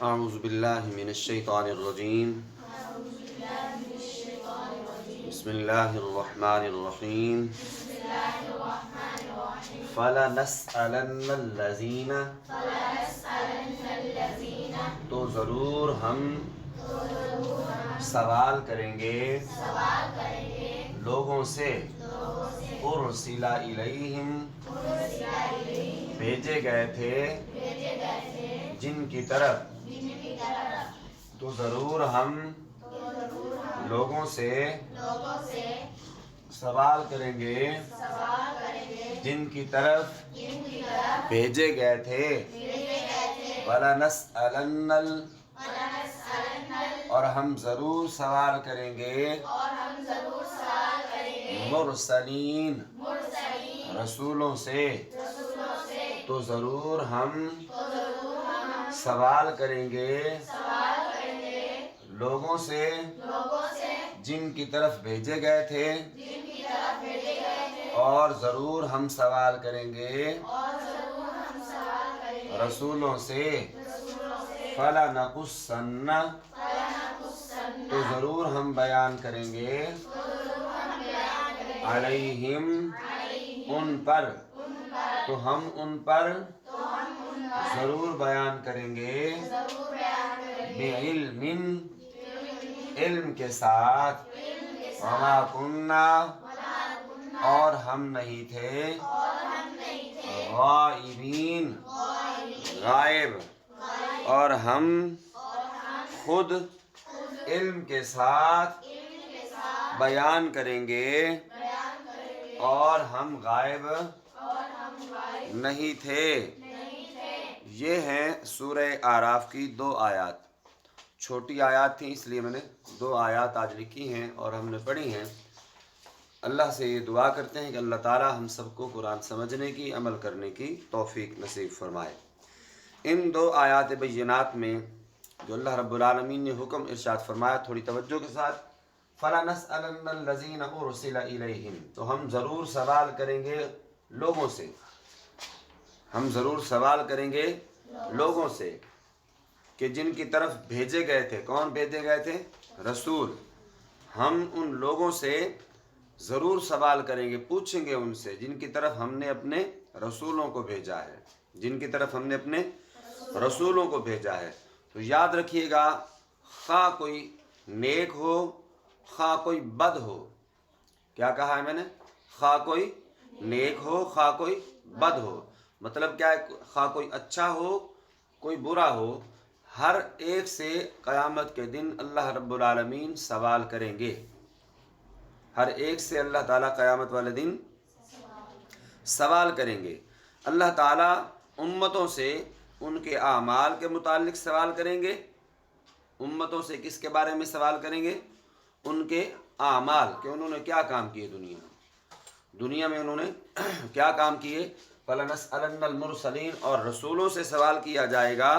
اعوذ باللہ من الشیطان الرجیم بسم اللہ الرحمن الرحیم فَلَنَسْأَلَنَّ الَّذِينَ تو ضرور ہم سوال کریں گے لوگوں سے اُرسِلَ اِلَيْهِمْ بھیجے گئے تھے جن کی طرف تو ضرور ہم لوگوں سے سوال کریں گے جن کی طرف بھیجے گئے تھے وَلَنَسْأَلَنَّ اور ہم ضرور سوال کریں گے مرسلین رسولوں سے تو ضرور ہم سوال کریں گے لوگوں سے جن کی طرف بھیجے گئے تھے اور ضرور ہم سوال کریں گے رسولوں سے فَلَنَقُصَّنَّ تو ضرور ہم بیان کریں گے علیہم ان پر تو ہم ان پر ضرور بیان کریں گے بعلم علم کے ساتھ وما کننا اور ہم نہیں تھے غائبین غائب اور ہم خود علم کے ساتھ بیان کریں گے اور ہم غائب نہیں تھے۔ یہ ہیں سورہ اعراف کی 2 آیات، چھوٹی آیات تھیں اس لیے میں نے 2 آیات آج لکھی ہیں اور ہم نے پڑھی ہیں۔ اللہ سے یہ دعا کرتے ہیں کہ اللہ تعالی ہم سب کو قرآن سمجھنے کی، عمل کرنے کی توفیق نصیب فرمائے۔ ان 2 آیات بینات میں جو اللہ رب العالمین نے حکم ارشاد فرمایا، تھوڑی توجہ کے ساتھ، فَلَنَسْأَلَنَّ الَّذِينَ أُرْسِلَ إِلَيْهِمْ تو ہم ضرور سوال کریں گے لوگوں سے، ہم ضرور سوال کریں گے لوگوں سے کہ جن کی طرف بھیجے گئے تھے۔ کون بھیجے گئے تھے؟ رسول۔ ہم ان لوگوں سے ضرور سوال کریں گے، پوچھیں گے ان سے جن کی طرف ہم نے اپنے رسولوں کو بھیجا ہے، جن کی طرف ہم نے اپنے رسولوں کو بھیجا ہے۔ تو یاد رکھیے گا، خواہ کوئی نیک ہو خواہ کوئی بد ہو، کیا کہا ہے میں نے؟ خواہ کوئی نیک ہو خواہ کوئی بد ہو، مطلب کیا ہے؟ خواہ کوئی اچھا ہو کوئی برا ہو، ہر ایک سے قیامت کے دن اللہ رب العالمین سوال کریں گے۔ ہر ایک سے اللہ تعالیٰ قیامت والے دن سوال کریں گے۔ اللہ تعالیٰ امتوں سے ان کے اعمال کے متعلق سوال کریں گے۔ امتوں سے کس کے بارے میں سوال کریں گے؟ ان کے اعمال، کہ انہوں نے کیا کام کیے دنیا میں انہوں نے کیا کام کیے۔ فَلَنَسْأَلَنَّ الْمُرْسَلِينَ اور رسولوں سے سوال کیا جائے گا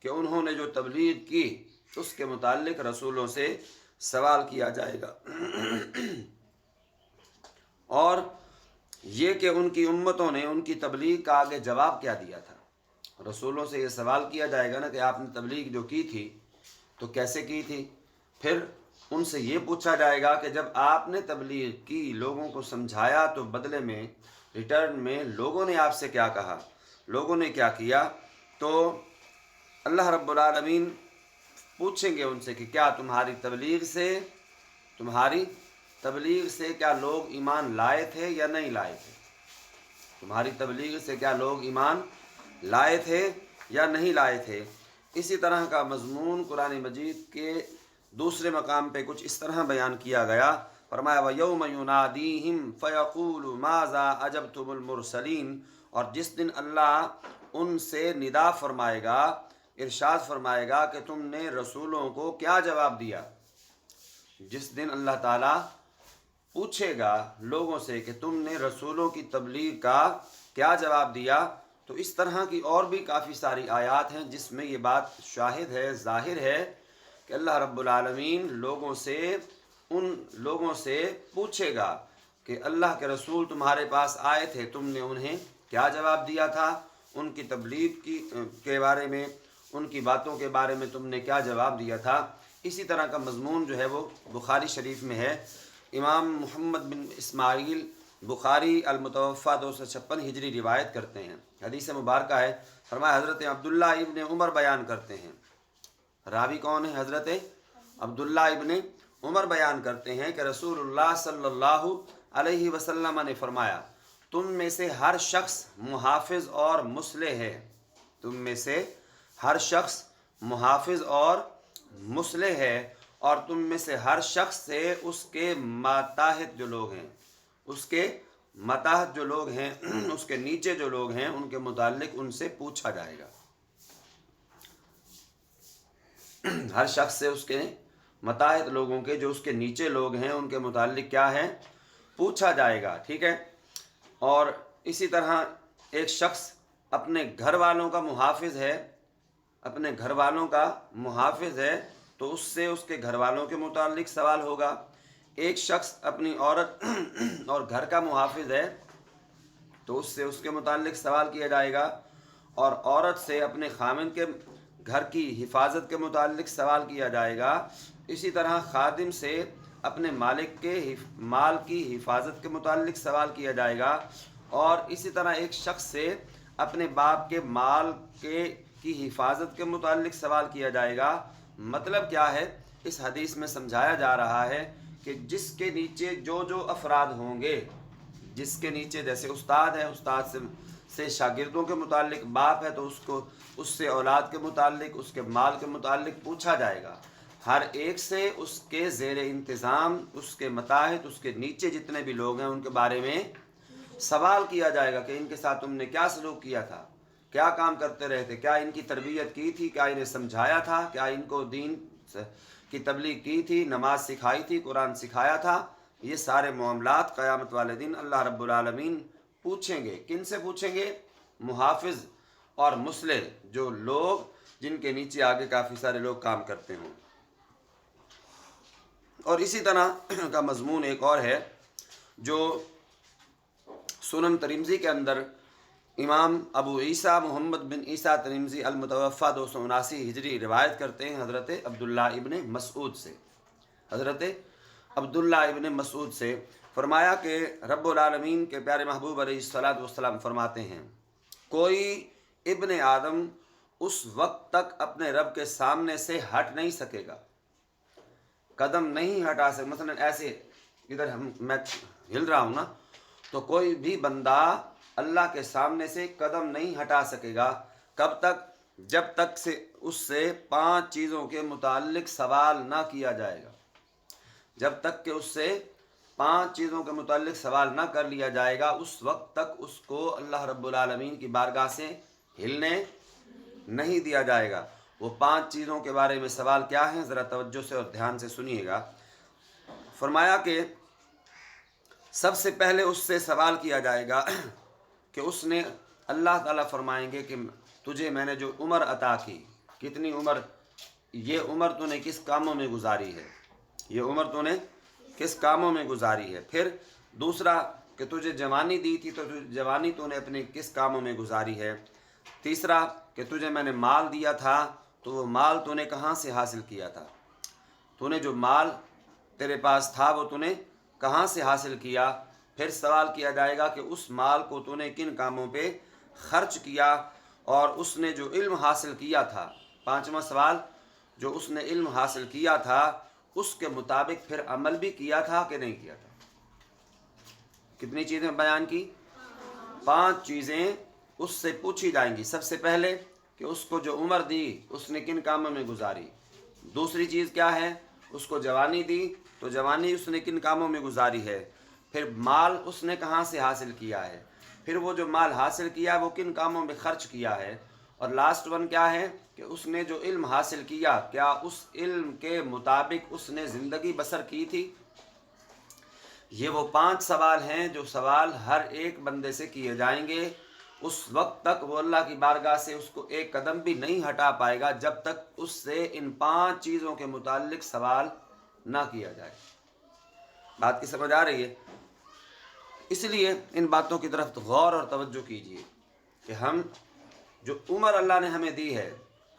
کہ انہوں نے جو تبلیغ کی اس کے متعلق رسولوں سے سوال کیا جائے گا۔ اور یہ کہ ان کی امتوں نے ان کی تبلیغ کا آگے جواب کیا دیا تھا۔ رسولوں سے یہ سوال کیا جائے گا نا کہ آپ نے تبلیغ جو کی تھی تو کیسے کی تھی، پھر ان سے یہ پوچھا جائے گا کہ جب آپ نے تبلیغ کی، لوگوں کو سمجھایا، تو بدلے میں ریٹرن میں لوگوں نے آپ سے کیا کہا، لوگوں نے کیا کیا۔ تو اللہ رب العالمین پوچھیں گے ان سے کہ کیا تمہاری تبلیغ سے کیا لوگ ایمان لائے تھے یا نہیں لائے تھے؟ تمہاری تبلیغ سے کیا لوگ ایمان لائے تھے یا نہیں لائے تھے؟ اسی طرح کا مضمون قرآن مجید کے دوسرے مقام پہ کچھ اس طرح بیان کیا گیا، فرمایا وَيَوْمَ يُنَادِيهِمْ فَيَقُولُ مَاذَا أَجَبْتُمُ الْمُرْسَلِينَ اور جس دن اللہ ان سے ندا فرمائے گا، ارشاد فرمائے گا کہ تم نے رسولوں کو کیا جواب دیا۔ جس دن اللہ تعالیٰ پوچھے گا لوگوں سے کہ تم نے رسولوں کی تبلیغ کا کیا جواب دیا، تو اس طرح کی اور بھی کافی ساری آیات ہیں جس میں یہ بات شاہد ہے، ظاہر ہے کہ اللہ رب العالمین ان لوگوں سے پوچھے گا کہ اللہ کے رسول تمہارے پاس آئے تھے، تم نے انہیں کیا جواب دیا تھا، ان کی تبلیغ کے بارے میں، ان کی باتوں کے بارے میں تم نے کیا جواب دیا تھا۔ اسی طرح کا مضمون جو ہے وہ بخاری شریف میں ہے۔ امام محمد بن اسماعیل بخاری المتوفا 256 ہجری روایت کرتے ہیں، حدیث مبارکہ ہے۔ فرمایا حضرت عبداللہ ابن عمر بیان کرتے ہیں، راوی کون ہے؟ حضرت عبداللہ ابن عمر بیان کرتے ہیں کہ رسول اللہ صلی اللہ علیہ وسلم نے فرمایا، تم میں سے ہر شخص محافظ اور مصلح ہے، تم میں سے ہر شخص محافظ اور مصلح ہے، اور تم میں سے ہر شخص سے اس کے ماتحت جو لوگ ہیں، اس کے ماتحت جو لوگ ہیں، اس کے نیچے جو لوگ ہیں، ان کے متعلق ان سے پوچھا جائے گا۔ ہر شخص سے اس کے ماتحت لوگوں کے، جو اس کے نیچے لوگ ہیں، ان کے متعلق کیا ہے؟ پوچھا جائے گا، ٹھیک ہے۔ اور اسی طرح ایک شخص اپنے گھر والوں کا محافظ ہے، اپنے گھر والوں کا محافظ ہے تو اس سے اس کے گھر والوں کے متعلق سوال ہوگا۔ ایک شخص اپنی عورت اور گھر کا محافظ ہے تو اس سے اس کے متعلق سوال کیا جائے گا، اور عورت سے اپنے خامن کے گھر کی حفاظت کے متعلق سوال کیا جائے گا۔ اسی طرح خادم سے اپنے مالک کے مال کی حفاظت کے متعلق سوال کیا جائے گا، اور اسی طرح ایک شخص سے اپنے باپ کے مال کی حفاظت کے متعلق سوال کیا جائے گا۔ مطلب کیا ہے؟ اس حدیث میں سمجھایا جا رہا ہے کہ جس کے نیچے جو افراد ہوں گے، جس کے نیچے جیسے استاد ہے، استاد سے شاگردوں کے متعلق، باپ ہے تو اس سے اولاد کے متعلق، اس کے مال کے متعلق پوچھا جائے گا۔ ہر ایک سے اس کے زیر انتظام، اس کے متحت، اس کے نیچے جتنے بھی لوگ ہیں ان کے بارے میں سوال کیا جائے گا کہ ان کے ساتھ تم نے کیا سلوک کیا تھا، کیا کام کرتے رہے تھے، کیا ان کی تربیت کی تھی، کیا انہیں سمجھایا تھا، کیا ان کو دین کی تبلیغ کی تھی، نماز سکھائی تھی، قرآن سکھایا تھا۔ یہ سارے معاملات قیامت والے دن اللہ رب العالمین پوچھیں گے۔ کن سے پوچھیں گے؟ محافظ اور مصلح، جو لوگ جن کے نیچے آگے کافی سارے لوگ کام کرتے ہوں۔ اور اسی طرح کا مضمون ایک اور ہے جو سنن ترمذی کے اندر امام ابو عیسیٰ محمد بن عیسیٰ ترمذی المتوفا 279 ہجری روایت کرتے ہیں حضرت عبداللہ ابن مسعود سے، حضرت عبداللہ ابن مسعود سے فرمایا کہ رب العالمین کے پیارے محبوب علیہ الصلاۃ والسلام فرماتے ہیں، کوئی ابن آدم اس وقت تک اپنے رب کے سامنے سے ہٹ نہیں سکے گا، قدم نہیں ہٹا سکے، مثلا ایسے ادھر میں ہل رہا ہوں نا، تو کوئی بھی بندہ اللہ کے سامنے سے قدم نہیں ہٹا سکے گا۔ کب تک؟ جب تک سے اس سے 5 چیزوں کے متعلق سوال نہ کیا جائے گا، جب تک کہ اس سے 5 چیزوں کے متعلق سوال نہ کر لیا جائے گا، اس وقت تک اس کو اللہ رب العالمین کی بارگاہ سے ہلنے نہیں دیا جائے گا۔ وہ 5 چیزوں کے بارے میں سوال کیا ہیں؟ ذرا توجہ سے اور دھیان سے سنیے گا۔ فرمایا کہ سب سے پہلے اس سے سوال کیا جائے گا کہ اس نے، اللہ تعالیٰ فرمائیں گے کہ تجھے میں نے جو عمر عطا کی، کتنی عمر، یہ عمر تو نے کس کاموں میں گزاری ہے، یہ عمر تو نے کس کاموں میں گزاری ہے۔ پھر دوسرا کہ تجھے جوانی دی تھی تو جوانی تو نے اپنے کس کاموں میں گزاری ہے۔ تیسرا کہ تجھے میں نے مال دیا تھا تو وہ مال تو نے کہاں سے حاصل کیا تھا، تو نے جو مال تیرے پاس تھا وہ تو نے کہاں سے حاصل کیا۔ پھر سوال کیا جائے گا کہ اس مال کو تو نے کن کاموں پہ خرچ کیا، اور اس نے جو علم حاصل کیا تھا، 5واں سوال، جو اس نے علم حاصل کیا تھا اس کے مطابق پھر عمل بھی کیا تھا کہ نہیں کیا تھا۔ کتنی چیزیں بیان کی؟ 5 چیزیں اس سے پوچھی جائیں گی۔ سب سے پہلے کہ اس کو جو عمر دی اس نے کن کاموں میں گزاری۔ دوسری چیز کیا ہے؟ اس کو جوانی دی تو جوانی اس نے کن کاموں میں گزاری ہے۔ پھر مال اس نے کہاں سے حاصل کیا ہے، پھر وہ جو مال حاصل کیا ہے وہ کن کاموں میں خرچ کیا ہے، اور لاسٹ ون کیا ہے کہ اس نے جو علم حاصل کیا کیا اس علم کے مطابق اس نے زندگی بسر کی تھی۔ یہ وہ 5 سوال ہیں جو سوال ہر ایک بندے سے کیے جائیں گے۔ اس وقت تک وہ اللہ کی بارگاہ سے اس کو ایک قدم بھی نہیں ہٹا پائے گا جب تک اس سے ان 5 چیزوں کے متعلق سوال نہ کیا جائے۔ بات کی سمجھ آ رہی ہے؟ اس لیے ان باتوں کی طرف غور اور توجہ کیجیے کہ ہم جو عمر اللہ نے ہمیں دی ہے